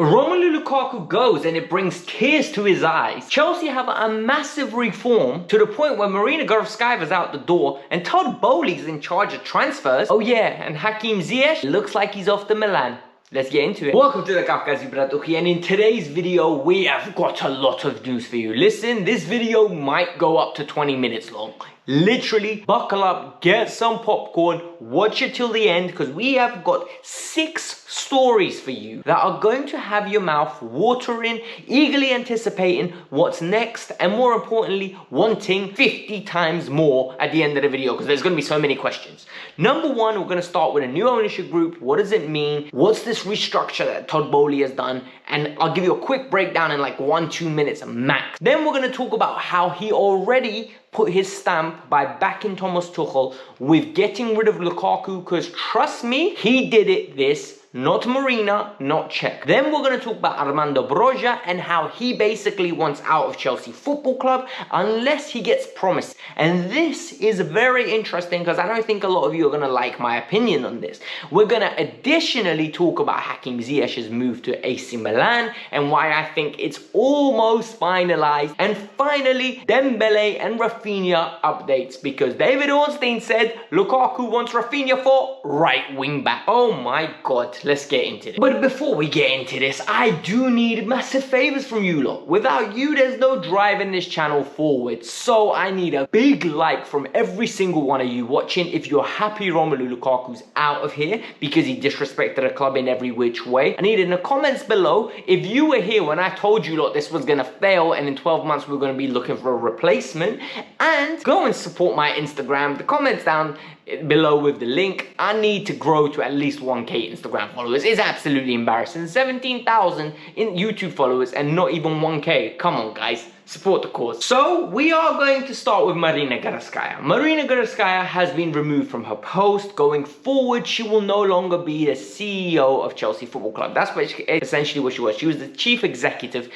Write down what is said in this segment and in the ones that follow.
Romelu Lukaku goes and it brings tears to his eyes. Chelsea have a massive reform to the point where Marina Garvskaya's out the door and Todd Boehly's in charge of transfers. Oh yeah, and Hakim Ziyech looks like he's off to Milan. Let's get into it. Welcome to the Kavkas View, and in today's video, we have got a lot of news for you. Listen, this video might go up to 20 minutes long. Literally, buckle up, get some popcorn, watch it till the end, because we have got 6 stories for you that are going to have your mouth watering, eagerly anticipating what's next, and more importantly, wanting 50 times more at the end of the video, because there's going to be so many questions. Number 1, we're going to start with a new ownership group. What does it mean? What's this restructure that Todd Boehly has done? And I'll give you a quick breakdown in like 1-2 minutes max. Then we're going to talk about how he already put his stamp by backing Thomas Tuchel with getting rid of Lukaku, because trust me, he did this, not Marina, not Czech. Then we're going to talk about Armando Broja and how he basically wants out of Chelsea Football Club unless he gets promised. And this is very interesting because I don't think a lot of you are going to like my opinion on this. We're going to additionally talk about Hakim Ziyech's move to AC Milan and why I think it's almost finalized. And finally, Dembele and Raphinhia updates, because David Ornstein said Lukaku wants Raphinhia for right wing back. Oh my God. Let's get into it. But before we get into this, I do need massive favors from you lot. Without you, there's no driving this channel forward. So I need a big like from every single one of you watching if you're happy Romelu Lukaku's out of here because he disrespected the club in every which way. I need in the comments below if you were here when I told you lot this was gonna fail and in 12 months we're gonna be looking for a replacement. And go and support my Instagram. The comments down below with the link. I need to grow to at least 1k Instagram followers. It's absolutely embarrassing. 17,000 in YouTube followers and not even 1k. Come on guys, support the cause. So we are going to start with Marina Garvskaya. Marina Garvskaya has been removed from her post. Going forward, she will no longer be the CEO of Chelsea Football Club. That's essentially what she was. She was the chief executive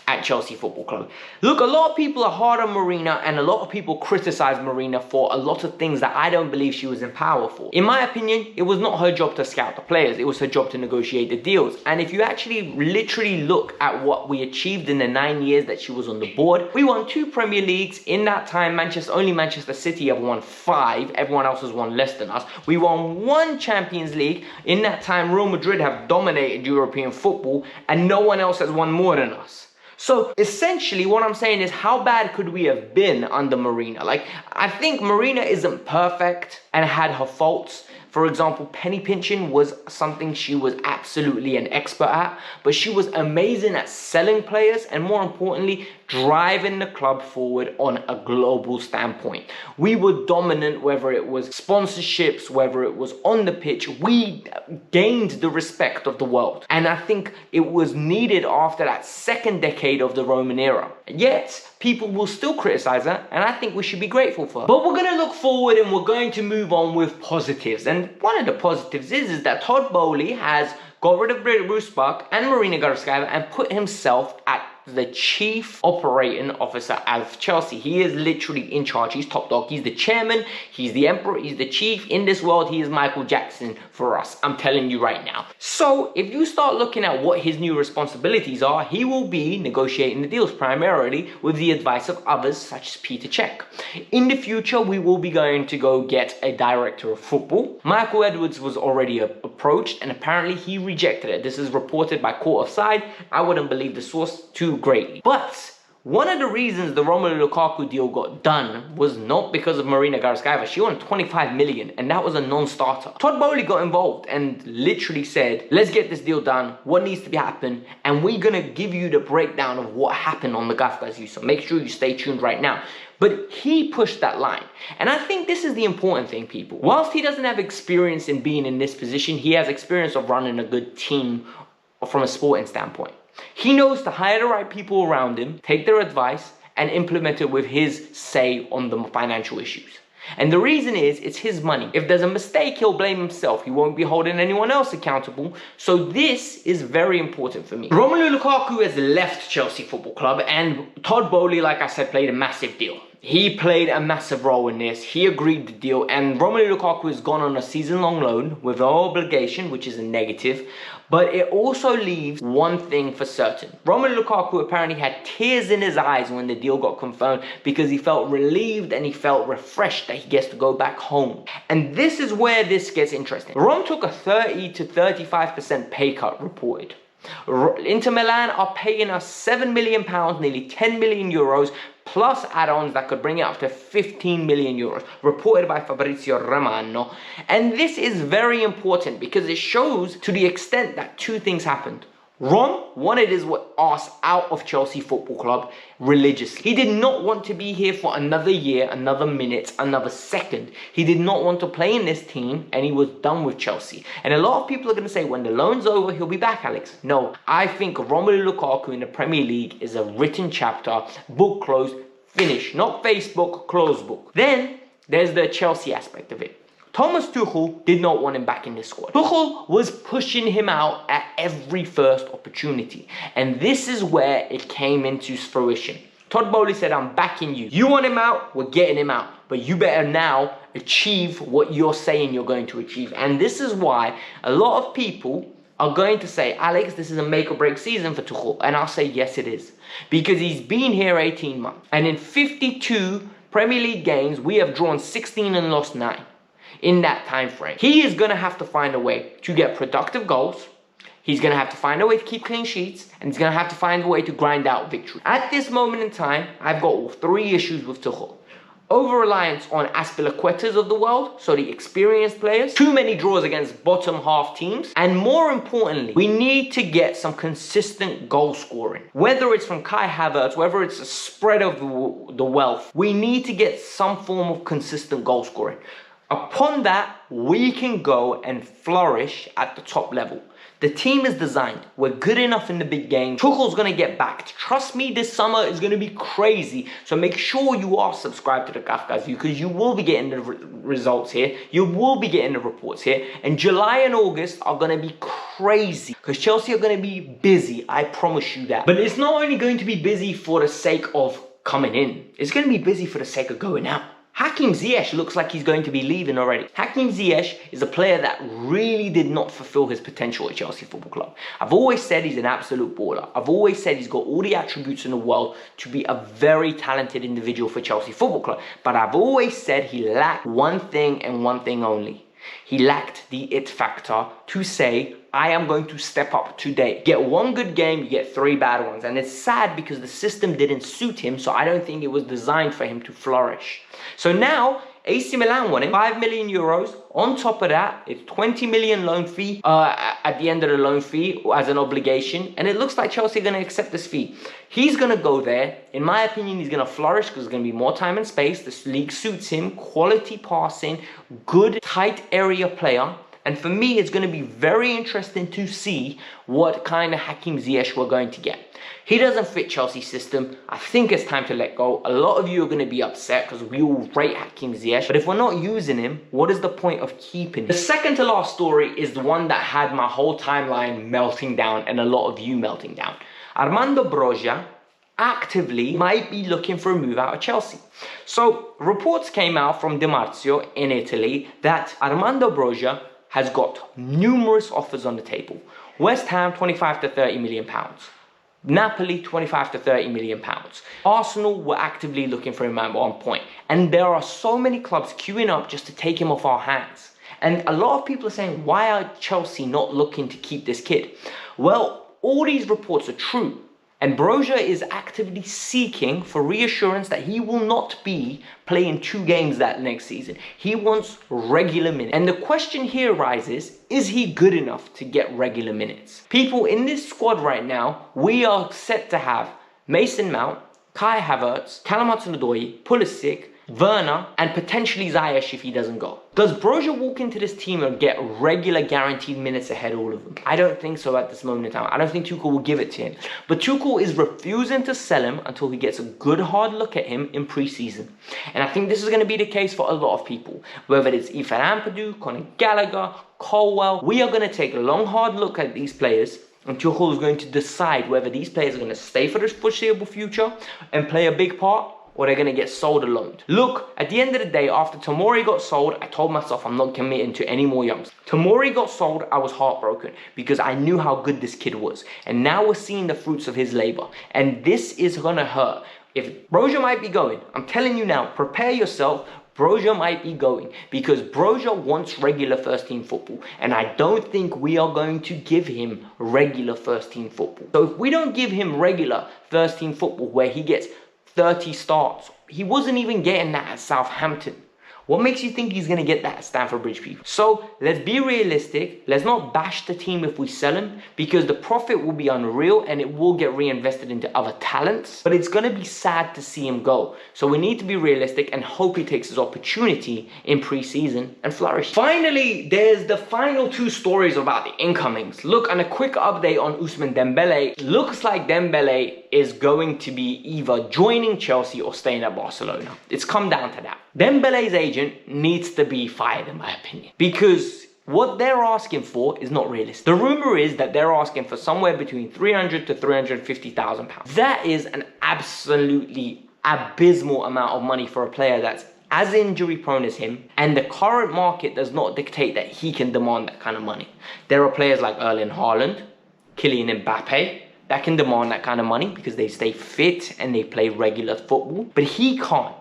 at Chelsea Football Club. Look, a lot of people are hard on Marina and a lot of people criticize Marina for a lot of things that I don't believe she was in power for. In my opinion, it was not her job to scout the players. It was her job to negotiate the deals. And if you actually literally look at what we achieved in the 9 years that she was on the board, we won 2 Premier Leagues. In that time, only Manchester City have won 5. Everyone else has won less than us. We won 1 Champions League. In that time, Real Madrid have dominated European football and no one else has won more than us. So essentially what I'm saying is, how bad could we have been under Marina? Like, I think Marina isn't perfect and had her faults. For example, penny pinching was something she was absolutely an expert at, but she was amazing at selling players and more importantly, driving the club forward on a global standpoint. We were dominant, whether it was sponsorships, whether it was on the pitch. We gained the respect of the world. And I think it was needed after that second decade of the Roman era. Yet, people will still criticize her, and I think we should be grateful for her. But we're going to look forward and we're going to move on with positives. And one of the positives is that Todd Boehly has got rid of Bruce Buck and Marina Garvskaya and put himself at the chief operating officer of Chelsea. He is literally in charge. He's top dog. He's the chairman. He's the emperor. He's the chief. In this world, he is Michael Jackson for us. I'm telling you right now. So if you start looking at what his new responsibilities are, he will be negotiating the deals primarily with the advice of others such as Peter Cech. In the future, we will be going to go get a director of football. Michael Edwards was already approached and apparently he rejected it. This is reported by Court of Side. I wouldn't believe the source too greatly. But one of the reasons the Romelu Lukaku deal got done was not because of Marina Garvskaya. She won 25 million and that was a non-starter. Todd Boehly got involved and literally said, let's get this deal done, what needs to be happened, and we're gonna give you the breakdown of what happened on the Kavkas View. So make sure you stay tuned right now. But he pushed that line. And I think this is the important thing, people. Whilst he doesn't have experience in being in this position, he has experience of running a good team from a sporting standpoint. He knows to hire the right people around him, take their advice, and implement it with his say on the financial issues. And the reason is, it's his money. If there's a mistake, he'll blame himself. He won't be holding anyone else accountable. So this is very important for me. Romelu Lukaku has left Chelsea Football Club and Todd Boehly, like I said, played a massive deal. He played a massive role in this. He agreed the deal, and Romelu Lukaku has gone on a season-long loan with no obligation, which is a negative. But it also leaves one thing for certain. Romelu Lukaku apparently had tears in his eyes when the deal got confirmed because he felt relieved and he felt refreshed that he gets to go back home. And this is where this gets interesting. Rome took a 30 to 35% pay cut reported. Inter Milan are paying us £7 million, nearly 10 million euros, plus add-ons that could bring it up to 15 million euros, reported by Fabrizio Romano. And this is very important because it shows to the extent that two things happened. Rom wanted his ass out of Chelsea Football Club religiously. He did not want to be here for another year, another minute, another second. He did not want to play in this team, and he was done with Chelsea. And a lot of people are going to say, when the loan's over, he'll be back, Alex. No, I think Romelu Lukaku in the Premier League is a written chapter, book closed, finish. Not Facebook, closed book. Then there's the Chelsea aspect of it. Thomas Tuchel did not want him back in the squad. Tuchel was pushing him out at every first opportunity. And this is where it came into fruition. Todd Boehly said, I'm backing you. You want him out? We're getting him out. But you better now achieve what you're saying you're going to achieve. And this is why a lot of people are going to say, Alex, this is a make or break season for Tuchel. And I'll say, yes, it is. Because he's been here 18 months. And in 52 Premier League games, we have drawn 16 and lost 9. In that time frame, he is going to have to find a way to get productive goals. He's going to have to find a way to keep clean sheets, and he's going to have to find a way to grind out victory. At this moment in time, I've got 3 issues with Tuchel. Over-reliance on Azpilicuetas of the world, so the experienced players. Too many draws against bottom half teams. And more importantly, we need to get some consistent goal scoring. Whether it's from Kai Havertz, whether it's a spread of the wealth, we need to get some form of consistent goal scoring. Upon that, we can go and flourish at the top level. The team is designed. We're good enough in the big game. Tuchel's going to get backed. Trust me, this summer is going to be crazy. So make sure you are subscribed to the Kavkas View because you will be getting the results here. You will be getting the reports here. And July and August are going to be crazy because Chelsea are going to be busy. I promise you that. But it's not only going to be busy for the sake of coming in. It's going to be busy for the sake of going out. Hakim Ziyech looks like he's going to be leaving already. Hakim Ziyech is a player that really did not fulfill his potential at Chelsea Football Club. I've always said he's an absolute baller. I've always said he's got all the attributes in the world to be a very talented individual for Chelsea Football Club. But I've always said he lacked one thing and one thing only. He lacked the it factor to say, I am going to step up today. Get one good game, you get 3 bad ones. And it's sad because the system didn't suit him, so I don't think it was designed for him to flourish. So now, AC Milan won him 5 million euros. On top of that, it's 20 million loan fee at the end of the loan fee as an obligation. And it looks like Chelsea are going to accept this fee. He's going to go there. In my opinion, he's going to flourish because there's going to be more time and space. This league suits him. Quality passing, good tight area player. And for me, it's going to be very interesting to see what kind of Hakim Ziyech we're going to get. He doesn't fit Chelsea's system. I think it's time to let go. A lot of you are going to be upset because we all rate Hakim Ziyech. But if we're not using him, what is the point of keeping him? The second to last story is the one that had my whole timeline melting down and a lot of you melting down. Armando Broja actively might be looking for a move out of Chelsea. So reports came out from Di Marzio in Italy that Armando Broja has got numerous offers on the table. West Ham, 25 to 30 million pounds. Napoli, 25 to 30 million pounds. Arsenal were actively looking for him at one point. And there are so many clubs queuing up just to take him off our hands. And a lot of people are saying, why are Chelsea not looking to keep this kid? Well, all these reports are true. And Broja is actively seeking for reassurance that he will not be playing 2 games that next season. He wants regular minutes. And the question here arises, is he good enough to get regular minutes? People in this squad right now, we are set to have Mason Mount, Kai Havertz, Callum Hudson-Odoi, Pulisic, Werner, and potentially Ziyech if he doesn't go. Does Broja walk into this team and get regular guaranteed minutes ahead of all of them? I don't think so at this moment in time. I don't think Tuchel will give it to him. But Tuchel is refusing to sell him until he gets a good hard look at him in pre-season. And I think this is going to be the case for a lot of people. Whether it's Ethan Ampadu, Conor Gallagher, Colwell, we are going to take a long hard look at these players. And Tuchel is going to decide whether these players are going to stay for the foreseeable future and play a big part, or they're going to get sold or loaned. Look, at the end of the day, after Tomori got sold, I told myself I'm not committing to any more youngsters. Tomori got sold, I was heartbroken because I knew how good this kid was. And now we're seeing the fruits of his labor. And this is going to hurt. If Broja might be going, I'm telling you now, prepare yourself. Broja might be going because Broja wants regular first team football, and I don't think we are going to give him regular first team football. So if we don't give him regular first team football where he gets 30 starts, he wasn't even getting that at Southampton. What makes you think he's going to get that at Stamford Bridge, people? So let's be realistic. Let's not bash the team if we sell him, because the profit will be unreal and it will get reinvested into other talents. But it's going to be sad to see him go. So we need to be realistic and hope he takes his opportunity in pre-season and flourish. Finally, there's the final two stories about the incomings. Look, and a quick update on Ousmane Dembele. Looks like Dembele is going to be either joining Chelsea or staying at Barcelona. It's come down to that. Dembele's agent needs to be fired, in my opinion, because what they're asking for is not realistic. The rumor is that they're asking for somewhere between 300 to 350,000 pounds. That is an absolutely abysmal amount of money for a player that's as injury prone as him, and the current market does not dictate that he can demand that kind of money. There are players like Erling Haaland, Kylian Mbappe, that can demand that kind of money because they stay fit and they play regular football, but he can't.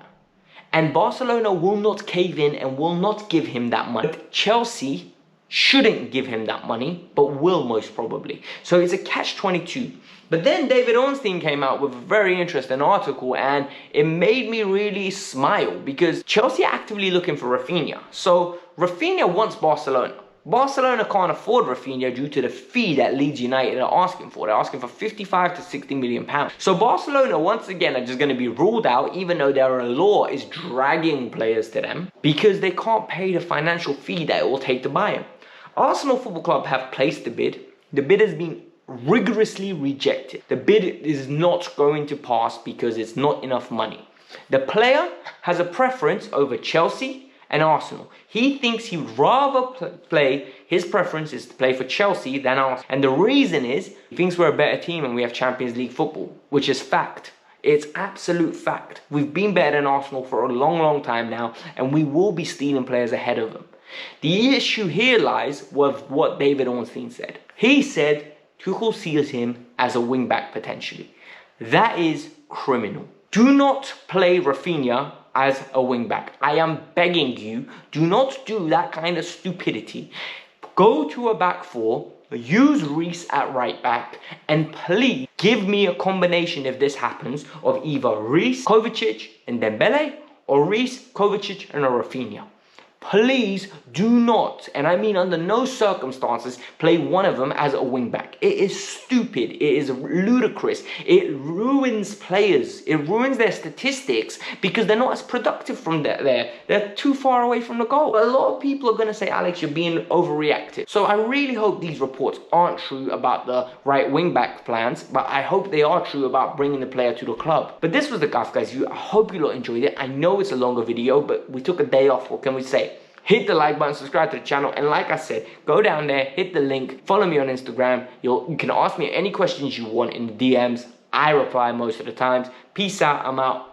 And Barcelona will not cave in and will not give him that money. But Chelsea shouldn't give him that money, but will most probably. So it's a catch-22. But then David Ornstein came out with a very interesting article, and it made me really smile because Chelsea are actively looking for Raphinhia. So Raphinhia wants Barcelona. Barcelona can't afford Raphinhia due to the fee that Leeds United are asking for. They're asking for 55 to 60 million pounds. So Barcelona, once again, are just going to be ruled out, even though their law is dragging players to them, because they can't pay the financial fee that it will take to buy him. Arsenal Football Club have placed the bid. The bid has been rigorously rejected. The bid is not going to pass because it's not enough money. The player has a preference over Chelsea and Arsenal. He thinks he would rather play, his preference is to play for Chelsea than Arsenal. And the reason is, he thinks we're a better team and we have Champions League football, which is fact. It's absolute fact. We've been better than Arsenal for a long, long time now, and we will be stealing players ahead of them. The issue here lies with what David Ornstein said. He said Tuchel sees him as a wing-back potentially. That is criminal. Do not play Raphinhia as a wing-back. I am begging you, do not do that kind of stupidity. Go to a back four, use Reece at right back, and please give me a combination, if this happens, of either Reece, Kovacic, and Dembele, or Reece, Kovacic, and a Raphinhia. Please do not, and I mean under no circumstances, play one of them as a wing-back. It is stupid. It is ludicrous. It ruins players. It ruins their statistics because they're not as productive from there. They're too far away from the goal. But a lot of people are going to say, Alex, you're being overreactive. So I really hope these reports aren't true about the right wing-back plans, but I hope they are true about bringing the player to the club. But this was the Kavkas View. I hope you all enjoyed it. I know it's a longer video, but we took a day off. What can we say? Hit the like button, subscribe to the channel, and like I said, go down there, hit the link, follow me on Instagram. You can ask me any questions you want in the DMs. I reply most of the times. Peace out, I'm out.